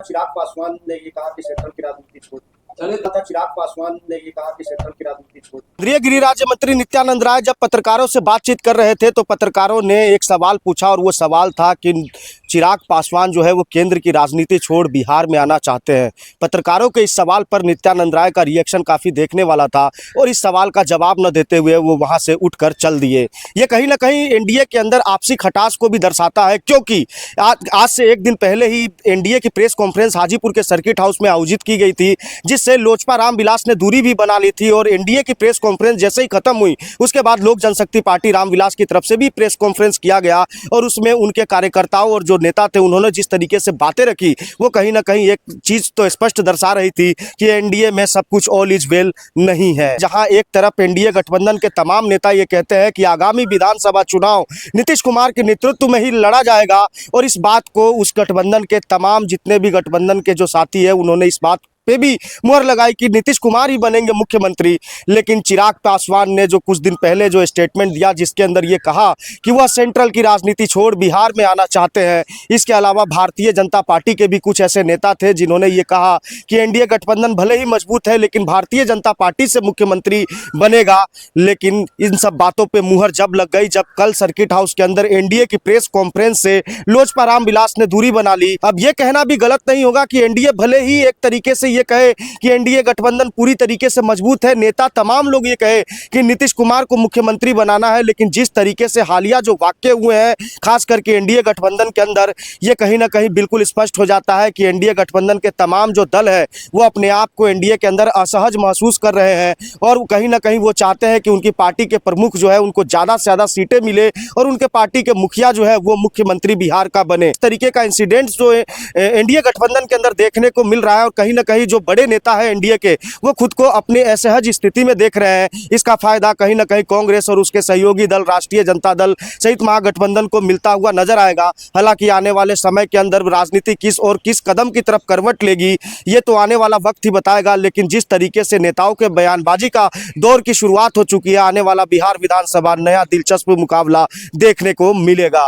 चिराग पासवान ने ये कहा कि सेंट्रल की राजनीति छोड़ चिराग पासवान ने ये कहा कि सेंट्रल की राजनीति छोड़। केंद्रीय गृह राज्य मंत्री नित्यानंद राय जब पत्रकारों से बातचीत कर रहे थे तो पत्रकारों ने एक सवाल पूछा और वो सवाल था कि चिराग पासवान जो है वो केंद्र की राजनीति छोड़ बिहार में आना चाहते हैं। पत्रकारों के इस सवाल पर नित्यानंद राय का रिएक्शन काफ़ी देखने वाला था और इस सवाल का जवाब न देते हुए वो वहां से उठकर चल दिए। ये कहीं ना कहीं एनडीए के अंदर आपसी खटास को भी दर्शाता है, क्योंकि आज से एक दिन पहले ही एनडीए की प्रेस कॉन्फ्रेंस हाजीपुर के सर्किट हाउस में आयोजित की गई थी, जिससे लोजपा रामविलास ने दूरी भी बना ली थी। और एनडीए की प्रेस कॉन्फ्रेंस जैसे ही खत्म हुई उसके बाद लोक जनशक्ति पार्टी रामविलास की तरफ से भी प्रेस कॉन्फ्रेंस किया गया और उसमें उनके कार्यकर्ताओं और जो नेता थे उन्होंने जिस तरीके से बातें रखी वो कहीं ना कहीं एक चीज तो स्पष्ट दर्शा रही थी कि एनडीए में सब कुछ ऑल इज वेल नहीं है। जहां एक तरफ एनडीए गठबंधन के तमाम नेता ये कहते हैं कि आगामी विधानसभा चुनाव नीतीश कुमार के नेतृत्व में ही लड़ा जाएगा और इस बात को उस गठबंधन के तमाम जितने भी गठबंधन के जो साथी है उन्होंने इस बात पे भी मुहर लगाई कि नीतीश कुमार ही बनेंगे मुख्यमंत्री। लेकिन चिराग पासवान ने जो कुछ दिन पहले जो स्टेटमेंट दिया जिसके अंदर ये कहा कि वह सेंट्रल की राजनीति छोड़ बिहार में आना चाहते हैं, इसके अलावा भारतीय जनता पार्टी के भी कुछ ऐसे नेता थे जिन्होंने ये कहा कि एनडीए गठबंधन भले ही मजबूत है लेकिन भारतीय जनता पार्टी से मुख्यमंत्री बनेगा। लेकिन इन सब बातों पर मुहर जब लग गई जब कल सर्किट हाउस के अंदर एनडीए की प्रेस कॉन्फ्रेंस से लोजपा रामविलास ने दूरी बना ली। अब यह कहना भी गलत नहीं होगा कि एनडीए भले ही एक तरीके से ये कहे कि एनडीए गठबंधन पूरी तरीके से मजबूत है, नेता तमाम लोग ये कहे कि नीतीश कुमार को मुख्यमंत्री बनाना है, लेकिन जिस तरीके से हालिया जो वाकये हुए हैं खास करके एनडीए गठबंधन के अंदर, ये कहीं ना कहीं बिल्कुल स्पष्ट हो जाता है कि एनडीए गठबंधन के तमाम जो दल है वो अपने आप को एनडीए के अंदर असहज महसूस कर रहे हैं और कहीं ना कहीं वो चाहते हैं कि उनकी पार्टी के प्रमुख जो है उनको ज़्यादा से ज़्यादा सीटें मिले और उनके पार्टी के मुखिया जो है वो मुख्यमंत्री बिहार का बने। इस तरीके का इंसिडेंट जो है एनडीए गठबंधन के अंदर देखने को मिल रहा है और कहीं ना कहीं जो बड़े नेता है एनडीए के वो खुद को अपने असहज स्थिति में देख रहे हैं। इसका फायदा कहीं ना कहीं कांग्रेस और उसके सहयोगी दल राष्ट्रीय जनता दल सहित महागठबंधन को मिलता हुआ नजर आएगा। हालांकि आने वाले समय के अंदर राजनीति किस और किस कदम की तरफ करवट लेगी ये तो आने वाला वक्त ही बताएगा, लेकिन जिस तरीके से नेताओं के बयानबाजी का दौर की शुरुआत हो चुकी है, आने वाला बिहार विधानसभा नया दिलचस्प मुकाबला देखने को मिलेगा।